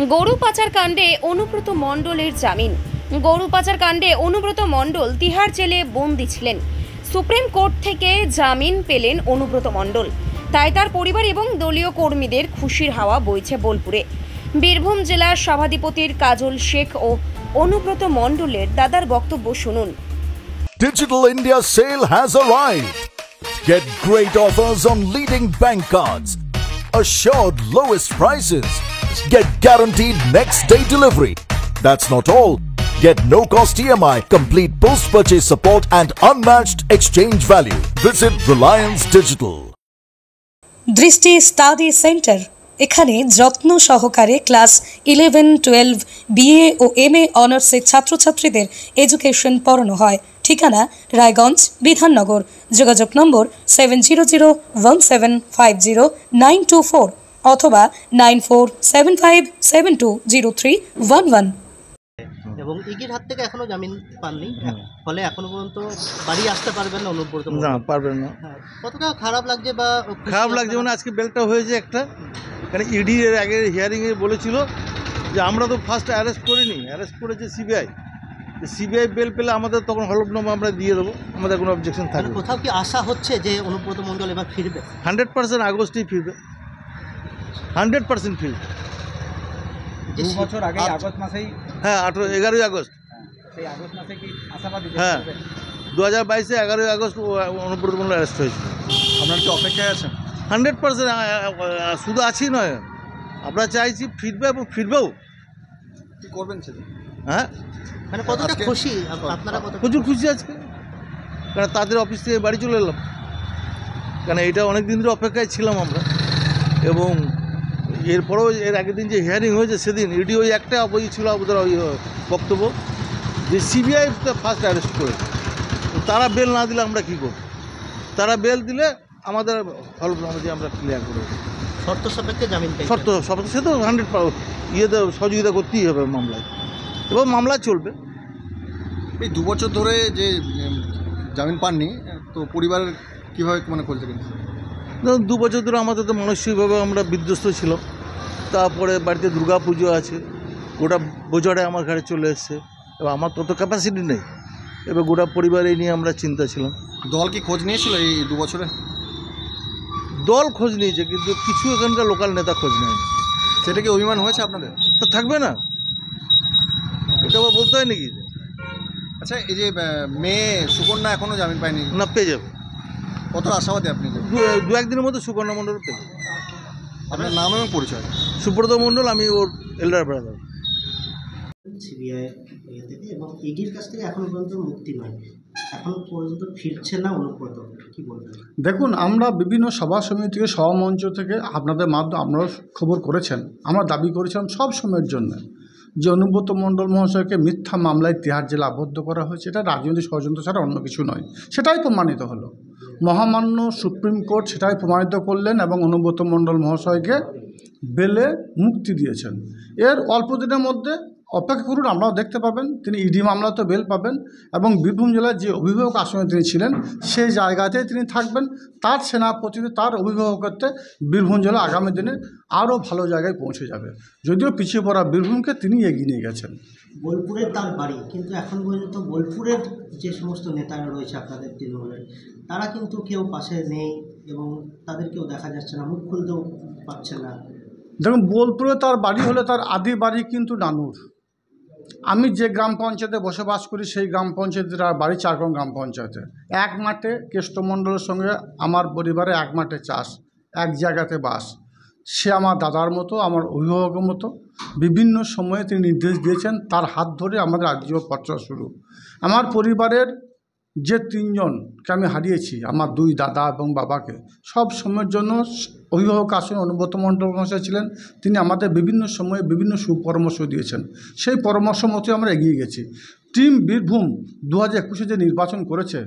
গরু পাচার কাণ্ডে অনুব্রত মণ্ডলের জামিন। গরু পাচার কাণ্ডে অনুব্রত মণ্ডল তিহার জেলে বন্দী ছিলেন। সুপ্রিম কোর্ট থেকে জামিন পেলেন অনুব্রত মণ্ডল। তাই তার পরিবার এবং দলীয় কর্মীদের খুশির হাওয়া বইছে বোলপুরে। বীরভূম জেলার সভাধিপতির কাজল শেখ ও অনুব্রত মণ্ডলের দাদার বক্তব্য শুনুন। Digital India sale has arrived. Get great offers on leading bank cards, assured lowest prices, get guaranteed next day delivery. That's not all. Get no cost EMI, complete post purchase support and unmatched exchange value. Visit Reliance Digital. দৃষ্টি study centre, এখানে যত্ন সহকারে class 11, 12, BA ও MA অনার্সের ছাত্রছাত্রীদের education পড়ানো হয়। ঠিকানা রায়গঞ্জ, বিধাননগর। যোগাযোগ নম্বর 7001750924 অথবা 9475720311। এবং ইগির হাত থেকে এখনো জামিন পাননি, ফলে এখনো পর্যন্ত বাড়ি আসতে পারবেন না অনুব্রত। না, পারবেন না। কতটা খারাপ লাগছে বা খারাপ লাগছে মানে আজকে বেলটা হয়েছে একটা, কারণ ইডি এর আগে হিয়ারিংয়ে বলেছিল যে আমরা তো ফার্স্ট অ্যারেস্ট করিনি, অ্যারেস্ট করেছে সিবিআই। সিবিআই বেল পেলে আমাদের তখন হলফনামা আমরা দিয়ে দেবো, আমাদের কোনো অবজেকশন থাকবে। কোথাও কি আশা হচ্ছে যে অনুব্রত মণ্ডল এবার ফিরবে? 100% আগস্টেই ফিরবে, 100% ফিরবে। 2 বছর আগে আগস্ট মাসেই, হ্যাঁ 11ই আগস্ট, সেই আগস্ট মাসে কি আশাবাদী? হ্যাঁ 2022-এ 11ই আগস্ট অনুব্রত মণ্ডল অ্যারেস্ট হয়েছিল। আপনারা কি অপেক্ষায় আছেন? 100% শুধু আছি নয়, আমরা চাইছি ফিরবে এবং ফিরবেও। কী করবেন সেটা? হ্যাঁ মানে কতটা খুশি আপনারা? প্রচুর খুশি আজকে, কারণ তাদের অফিস থেকে বাড়ি চলে এলাম, কারণ এটা অনেক দিন ধরে অপেক্ষায় ছিলাম আমরা। এবং এরপরেও এর আগের দিন যে হিয়ারিং হয়েছে সেদিন ইডি ওই একটা বই ছিল ওদের ওই বক্তব্য যে সিবিআই ফার্স্ট অ্যারেস্ট করে, তারা বেল না দিলে আমরা কী করব? তারা বেল দিলে আমাদের হলফনামা যে আমরা ক্লিয়ার করে শর্ত সাপেক্ষে জামিন পেয়ে, শর্ত সে তো 100 ইয়েতে সহযোগিতা করতেই হবে মামলায়, এবং মামলা চলবে। এই 2 বছর ধরে যে জামিন পাননি, তো পরিবারের কীভাবে মানে করতে গেলেন? 2 বছর ধরে আমাদের তো মানসিকভাবে আমরা বিধ্বস্ত ছিলাম। তারপরে বাড়িতে দুর্গা পুজো আছে, গোটা বোঝাটা আমার ঘাড়ে চলে এসছে, এবার আমার তত ক্যাপাসিটি নেই, এবার গোটা পরিবার এই নিয়ে আমরা চিন্তা ছিলাম। দল কি খোঁজ নিয়েছিল এই 2 বছরে? দল খোঁজ নিয়েছে, কিন্তু কিছু এখানকার লোকাল নেতা খোঁজ নেয়নি। সেটা কি অভিমান হয়েছে আপনাদের? তো থাকবে না, এটা আবার বলতে হয় নাকি? আচ্ছা, এই যে মেয়ে সুকন্যা এখনও জামিন পায়নি, না, পেয়ে যাবে। কত আশাবাদী আপনি? 2-1 দিনের মধ্যে সুকন্যা মণ্ডল পেয়ে যাবে। আপনার নাম এবং পরিচয়? সুব্রত মণ্ডল, আমি ওর এল্ডার ব্রাদার। সিবিআই থেকে এবং ইডির কাছ থেকে এখনো পর্যন্ত মুক্তি নয়, এখন পর্যন্ত ফিরছে না অনুব্রত, কি বলবেন? দেখুন, আমরা বিভিন্ন সভা সমিতি থেকে, সভামঞ্চ থেকে আপনাদের মাধ্যমে আপনারা খবর করেছেন, আমরা দাবি করেছিলাম সব সময়ের জন্য যে অনুব্রত মণ্ডল মহাশয়কে মিথ্যা মামলায় তিহার জেলে আবদ্ধ করা হয়েছে, এটা রাজনৈতিক ষড়যন্ত্র ছাড়া অন্য কিছু নয়। সেটাই প্রমাণিত হলো, মহামান্য সুপ্রিম কোর্ট সেটাই প্রমাণিত করলেন এবং অনুব্রত মণ্ডল মহাশয়কে বেলে মুক্তি দিয়েছেন। এর অল্প দিনের মধ্যে অপেক্ষা করুন, আমরাও দেখতে পাবেন তিনি ইডি মামলাতে বেল পাবেন, এবং বীরভূম জেলার যে অভিভাবক আসনে তিনি ছিলেন সেই জায়গাতেই তিনি থাকবেন। তার সেনাপতি, তার অভিভাবকত্বে বীরভূম জেলা আগামী দিনে আরও ভালো জায়গায় পৌঁছে যাবে। যদিও পিছিয়ে পড়া বীরভূমকে তিনি এগিয়ে নিয়ে গেছেন। বোলপুরের তার বাড়ি, কিন্তু এখন পর্যন্ত বোলপুরের যে সমস্ত নেতারা রয়েছে আপনাদের তৃণমূলের, তারা কিন্তু কেউ পাশে নেই এবং তাদেরকেও দেখা যাচ্ছে না, মুখ খুলতেও পারছে না। দেখুন, বোলপুরে তার বাড়ি হলে তার আদি বাড়ি কিন্তু নানুর। আমি যে গ্রাম পঞ্চায়েতে বসবাস করি সেই গ্রাম পঞ্চায়েতের বাড়ি চারগ্রাম গ্রাম পঞ্চায়েতে। এক মাঠে কেষ্টমণ্ডলের সঙ্গে আমার পরিবারে এক মাঠে চাষ, এক জায়গাতে বাস। সে আমার দাদার মতো, আমার অভিভাবকের মতো। বিভিন্ন সময়ে তিনি নির্দেশ দিয়েছেন, তার হাত ধরে আমাদের আজীবন পত্র শুরু। আমার পরিবারের যে 3 জনকে আমি হারিয়েছি, আমার 2 দাদা এবং বাবাকে, সব সময়ের জন্য অভিভাবক আসনে অনুব্রত মণ্ডল মহাশয় ছিলেন। তিনি আমাদের বিভিন্ন সময়ে বিভিন্ন সুপরামর্শ দিয়েছেন, সেই পরামর্শ মতো আমরা এগিয়ে গেছি। টিম বীরভূম 2021-এ যে নির্বাচন করেছে,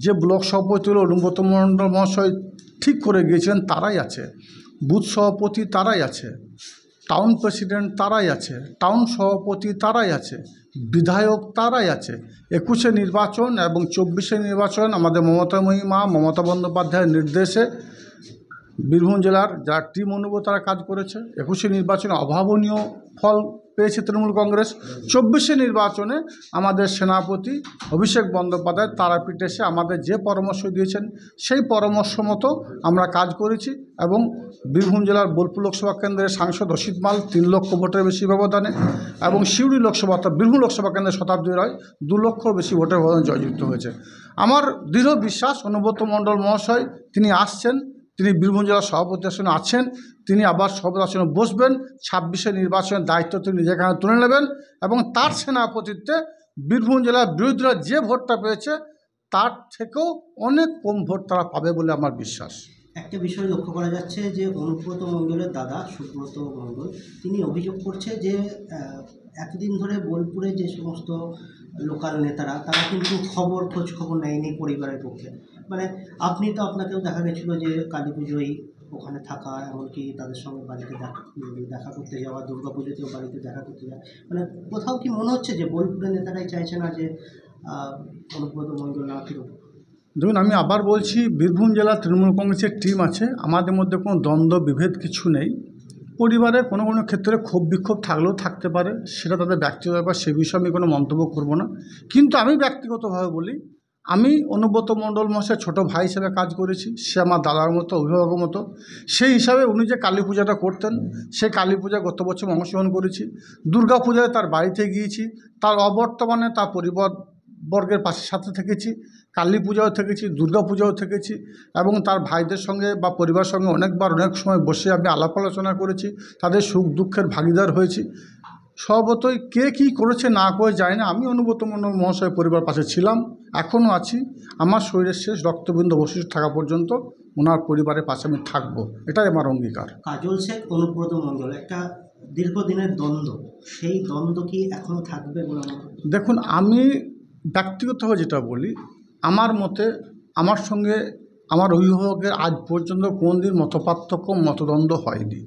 যে ব্লক সভাপতি হল অনুব্রত মণ্ডল মহাশয় ঠিক করে গিয়েছিলেন, তারাই আছে। বুথ সভাপতি তারাই আছে, টাউন প্রেসিডেন্ট তারাই আছে, টাউন সভাপতি তারাই আছে, বিধায়ক তারাই আছে। 21-এ নির্বাচন এবং 24-এ নির্বাচন আমাদের মমতাময়ী মা মমতা বন্দ্যোপাধ্যায়ের নির্দেশে বীরভূম জেলার যারা টিম অনুভব তারা কাজ করেছে। 21 নির্বাচনে অভাবনীয় ফল পেয়েছে তৃণমূল কংগ্রেস। 24 নির্বাচনে আমাদের সেনাপতি অভিষেক বন্দ্যোপাধ্যায় তারাপীঠ এসে আমাদের যে পরামর্শ দিয়েছেন সেই পরামর্শ মতো আমরা কাজ করেছি এবং বীরভূম জেলার বোলপুর লোকসভা কেন্দ্রের সাংসদ অসিত মাল 3 লক্ষ ভোটের বেশি ব্যবধানে এবং সিউড়ি লোকসভা অর্থাৎ বীরভূম লোকসভা কেন্দ্রের শতাব্দী রায় 2 লক্ষর বেশি ভোটের ব্যবধানে জয়যুক্ত হয়েছে। আমার দৃঢ় বিশ্বাস অনুব্রত মণ্ডল মহাশয় তিনি আসছেন, তিনি বীরভূম জেলার সভাপতি আসনে আছেন, তিনি আবার সভাপতি আসনে বসবেন। 26 নির্বাচনের দায়িত্ব তিনি নিজের কাঁধে তুলে নেবেন এবং তার সেনাপতিত্বে বীরভূম জেলার বিরোধীরা যে ভোটটা পেয়েছে তার থেকেও অনেক কম ভোট তারা পাবে বলে আমার বিশ্বাস। একটা বিষয় লক্ষ্য করা যাচ্ছে যে অনুব্রত মণ্ডলের দাদা সুব্রত মণ্ডল তিনি অভিযোগ করছে যে এতদিন ধরে বোলপুরে যে সমস্ত লোকাল নেতারা তারা কিন্তু খোঁজ খবর নেয়নি পরিবারের পক্ষে। মানে আপনি তো আপনাকেও দেখা গেছিলো যে কালী পুজোয় ওখানে থাকা, এমনকি তাদের সঙ্গে বাড়িতে দেখা করতে যাওয়া, দুর্গা পুজোতেও বাড়িতে দেখা করতে যাওয়া। মানে কোথাও কি মনে হচ্ছে যে বোলপুরের নেতারাই চাইছে না যে অনুব্রত মণ্ডল না ফিরুক? দেখুন, আমি আবার বলছি, বীরভূম জেলা তৃণমূল কংগ্রেসের টিম আছে, আমাদের মধ্যে কোনো দ্বন্দ্ব বিভেদ কিছু নেই। পরিবারে কোনো ক্ষেত্রে ক্ষোভ বিক্ষোভ থাকলেও থাকতে পারে, সেটা তাদের ব্যক্তিগত ব্যাপার, সে বিষয়ে আমি কোনো মন্তব্য করব না। কিন্তু আমি ব্যক্তিগতভাবে বলি, আমি অনুব্রত মণ্ডল মহাশয় ছোটো ভাই হিসেবে কাজ করেছি, সে আমার দাদার মতো, অভিভাবকের মতো। সেই হিসাবে উনি যে কালী পূজাটা করতেন, সেই কালী পূজা গত বছর অংশগ্রহণ করেছি। দুর্গা পূজায় তার বাড়িতে গিয়েছি, তার অবর্তমানে তার পরিবারবর্গের সাথে থেকেছি, কালী পূজাও থেকেছি, দুর্গা পূজাও থেকেছি এবং তার ভাইদের সঙ্গে বা পরিবারের সঙ্গে অনেকবার অনেক সময় বসে আমি আলাপ আলোচনা করেছি, তাদের সুখ দুঃখের ভাগিদার হয়েছি। স্বভাবতই কে কী করেছে না করে যায় না, আমি অনুব্রত মণ্ডল মহাশয় পরিবার পাশে ছিলাম, এখনও আছি। আমার শরীরের শেষ রক্তবিন্দু অবশিষ্ট থাকা পর্যন্ত ওনার পরিবারের পাশে আমি থাকবো, এটাই আমার অঙ্গীকার। কাজল শেখ অনুব্রত মণ্ডল একটা দীর্ঘদিনের দ্বন্দ্ব, সেই দ্বন্দ্ব কি এখনও থাকবে বলে? দেখুন, আমি ব্যক্তিগতভাবে যেটা বলি, আমার মতে আমার সঙ্গে আমার অভিভাবকের আজ পর্যন্ত কোনোদিন মতপার্থক্য মতদ্বন্দ্ব হয়নি।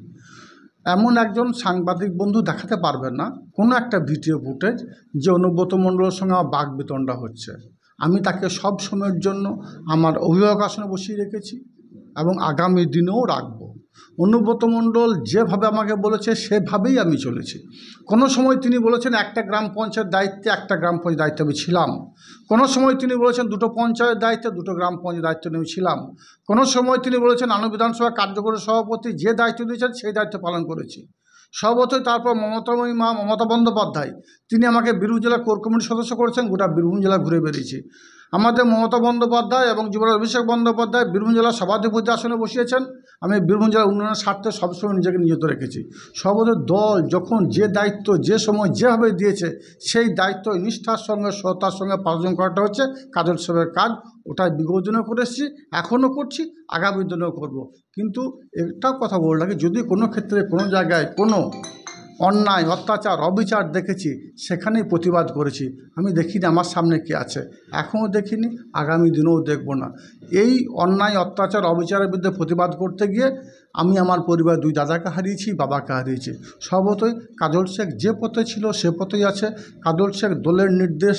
এমন একজন সাংবাদিক বন্ধু দেখাতে পারবেন না কোনো একটা ভিডিও ফুটেজ যে অনুব্রত মণ্ডলের সঙ্গে আমার বাকবিতণ্ডা হচ্ছে। আমি তাকে সব সময়ের জন্য আমার অভিভাবক আসনে বসিয়ে রেখেছি এবং আগামী দিনেও রাখব। অনুব্রত মণ্ডল যেভাবে আমাকে বলেছে সেভাবেই আমি চলেছি। কোনো সময় তিনি বলেছেন একটা গ্রাম পঞ্চায়েত দায়িত্বে, একটা গ্রাম পঞ্চায়েত দায়িত্বে আমি ছিলাম। কোনো সময় তিনি বলেছেন 2টো পঞ্চায়েত দায়িত্বে, 2টো গ্রাম পঞ্চায়েত দায়িত্ব নিয়ে ছিলাম। কোনো সময় তিনি বলেছেন আনন্দ বিধানসভা কার্যকরী সভাপতি যে দায়িত্ব দিয়েছেন সেই দায়িত্ব পালন করেছি সর্বতই। তারপর মমতাময়ী মা মমতা বন্দ্যোপাধ্যায় তিনি আমাকে বীরভূম জেলা কোর কমিটির সদস্য করেছেন, গোটা বীরভূম জেলা ঘুরে বেরিয়েছি। আমাদের মমতা বন্দ্যোপাধ্যায় এবং যুবরাজ অভিষেক বন্দ্যোপাধ্যায় বীরভূম জেলার সভাধিপতি আসনে বসিয়েছেন। আমি বীরভূম জেলার উন্নয়নের স্বার্থে সবসময় নিজেকে নিয়োজিত রেখেছি। সর্বদয় দল যখন যে দায়িত্ব যে সময় যেভাবে দিয়েছে সেই দায়িত্ব নিষ্ঠার সঙ্গে সততার সঙ্গে পালন করাটা হচ্ছে কাজল সাহেবের কাজ। ওটা বিগত দিনেও করে এসেছি, এখনও করছি, আগামী দিনেও করব। কিন্তু একটাও কথা বলে রাখি, যদি কোনো ক্ষেত্রে কোনো জায়গায় কোনো অন্যায় অত্যাচার অবিচার দেখেছি সেখানেই প্রতিবাদ করেছি। আমি দেখিনি আমার সামনে কে আছে, এখনও দেখিনি, আগামী দিনেও দেখব না। এই অন্যায় অত্যাচার অবিচারের বিরুদ্ধে প্রতিবাদ করতে গিয়ে আমি আমার পরিবার 2 দাদাকে হারিয়েছি, বাবাকে হারিয়েছি। সর্বতই কাজল শেখ যে পথে ছিল সে পথেই আছে। কাজল শেখ দলের নির্দেশ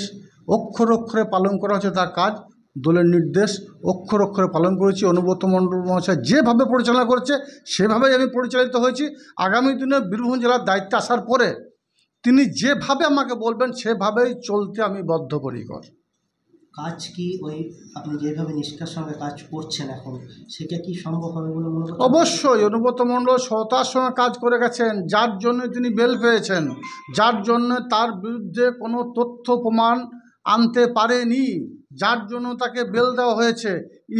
অক্ষরে অক্ষরে পালন করা হচ্ছে তার কাজ, দলের নির্দেশ অক্ষর অক্ষরে পালন করেছি। অনুব্রত মণ্ডল মহাশয় যেভাবে পরিচালনা করেছে সেভাবেই আমি পরিচালিত হয়েছি। আগামী দিনে বীরভূম জেলার দায়িত্বে আসার পরে তিনি যেভাবে আমাকে বলবেন সেভাবেই চলতে আমি বদ্ধপরিকর। কাজ কি ওই আপনি যেভাবে নিষ্ঠার সঙ্গে কাজ করছেন এখন, সেটা কি সম্ভব হবে বলে মনে করছেন? অবশ্যই অনুব্রত মণ্ডল সততার সঙ্গে কাজ করে গেছেন, যার জন্য তিনি বেল পেয়েছেন, যার জন্য তার বিরুদ্ধে কোনো তথ্য প্রমাণ আনতে পারেনি, যার জন্য তাকে বেল দেওয়া হয়েছে।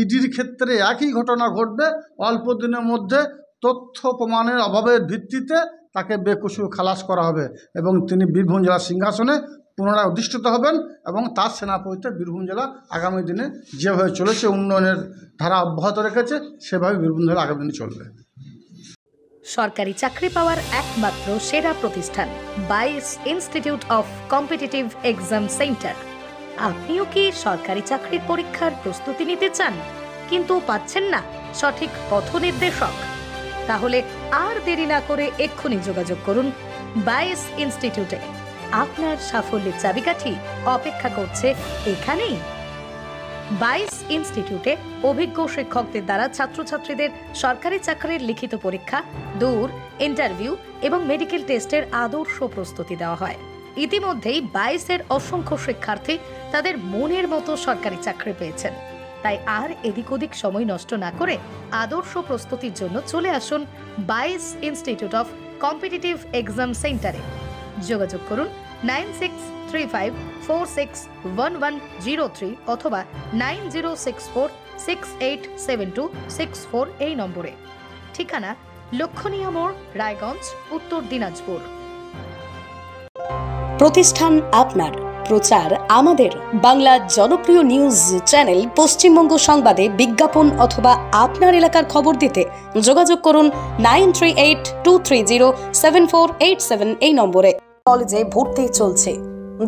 ইডির ক্ষেত্রে একই ঘটনা ঘটবে, অল্প দিনের মধ্যে তথ্য প্রমাণের অভাবের ভিত্তিতে তাকে বেকসুর খালাস করা হবে এবং তিনি বীরভূম জেলার সিংহাসনে পুনরায় অধিষ্ঠিত হবেন এবং তার সেনাপতিতে বীরভূম জেলা আগামী দিনে যেভাবে চলেছে উন্নয়নের ধারা অব্যাহত রেখেছে সেভাবে বীরভূম জেলা আগামী দিনে চলবে। সরকারি চাকরি পাওয়ার একমাত্র সেরা প্রতিষ্ঠান 22 institute of competitive exam centre. আপনিও কি সরকারি চাকরির পরীক্ষার প্রস্তুতি নিতে চান কিন্তু পাচ্ছেন না সঠিক পথ নির্দেশক? তাহলে আর দেরি না করে এক্ষুনি যোগাযোগ করুন 22 ইনস্টিটিউটে। আপনার সাফল্যের চাবিকাঠি অপেক্ষা করছে এখানেই। বাইস ইনস্টিটিউটে অভিজ্ঞ শিক্ষকদের দ্বারা ছাত্রছাত্রীদের সরকারি চাকরির লিখিত পরীক্ষা, দূর ইন্টারভিউ এবং মেডিকেল টেস্টের আদর্শ প্রস্তুতি দেওয়া হয়। ইতিমধ্যেই 22-এর অসংখ্য শিক্ষার্থী তাদের মনের মতো সরকারি চাকরি পেয়েছেন। তাই আর এদিক ওদিক সময় নষ্ট না করে আদর্শ প্রস্তুতির জন্য চলে আসুন 22 ইনস্টিটিউট অফ কম্পিটিটিভ এক্সাম সেন্টারে। যোগাযোগ করুন 9635461103 অথবা 9064687264 এই নম্বরে। ঠিকানা লক্ষণীয় মোড়, রায়গঞ্জ, উত্তর দিনাজপুর। প্রতিষ্ঠান আপনার, প্রচার আমাদের। বাংলা জনপ্রিয় নিউজ চ্যানেল পশ্চিমবঙ্গ সংবাদে বিজ্ঞাপন অথবা আপনার এলাকার খবর দিতে যোগাযোগ করুন 9382307487 এই নম্বরে। কলেজে ভর্তি চলছে।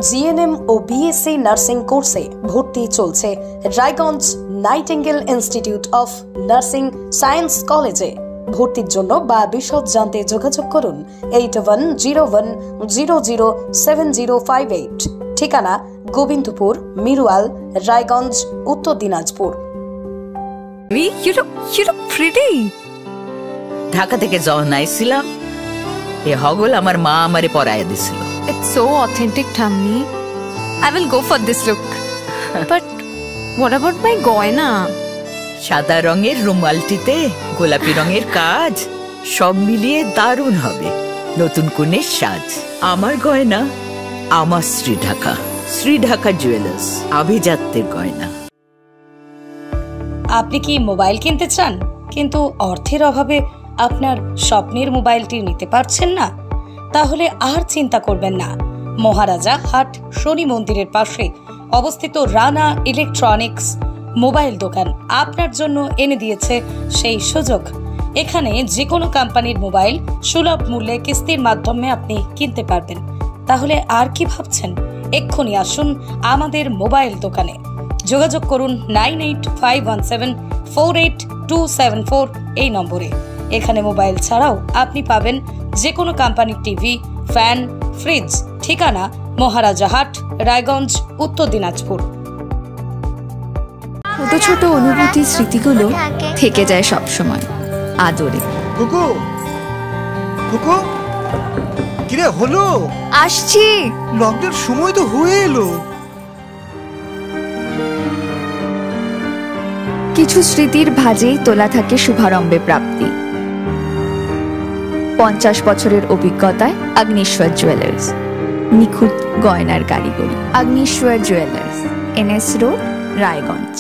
জিএনএম ও বিএসসি নার্সিং কোর্সে ভর্তি চলছে Raiganj nightingale institute of nursing science কলেজে। ভর্তির জন্য বা বিশদ জানতে যোগাযোগ করুন 8101007058। ঠিকানা গোবিন্দপুর, মিরুয়াল, রায়গঞ্জ, উত্তর Dinajpur. You look pretty. Dhaka থেকে যখন আইছিলাম এ হগল আমার মা আমারে পরাইয়া দিছিল। It's so authentic, Thammi. I will go for this look. But what about my goina? সাদা রঙের রুমালটিতে গোলাপি রঙের কাজ, সব মিলিয়ে দারুণ হবে নতুন কনের সাজ। আমার গয়না আমার শ্রী ঢাকা জুয়েলার্স, আভিজাত্যের গয়না। আপনি কি মোবাইল কিনতে চান কিন্তু অর্থের অভাবে আপনার স্বপ্নের মোবাইলটি নিতে পারছেন না? তাহলে আর চিন্তা করবেন না। মহারাজা হাট শনি মন্দিরের পাশে অবস্থিত রানা ইলেকট্রনিক্স মোবাইল দোকান আপনার জন্য এনে দিয়েছে সেই সুযোগ। এখানে যে কোনো কোম্পানির মোবাইল সুলভ মূল্যে কিস্তির মাধ্যমে আপনি কিনতে পারবেন। তাহলে আর কি ভাবছেন? এক্ষুনি আসুন আমাদের মোবাইল দোকানে। যোগাযোগ করুন 9851748274 এই নম্বরে। এখানে মোবাইল ছাড়াও আপনি পাবেন যে কোনো কোম্পানির টিভি, ফ্যান, ফ্রিজ। ঠিকানা মহারাজা হাট, রায়গঞ্জ, উত্তর দিনাজপুর। ছোট ছোট অনুভূতি, স্মৃতিগুলো থেকে যায় সব সময় আদরে। কুকু কুকু কিরে হলো? আসছি। লকডাউন সময় তো হয়ে এলো। কিছু স্মৃতির ভাজেই তোলা থাকে শুভারম্ভে প্রাপ্তি। 50 বছরের অভিজ্ঞতায় আগ্নেশ্বর জুয়েলার্স, নিখুঁত গয়নার কারিগরি। Agneshwar jewellers, NS road, Raiganj.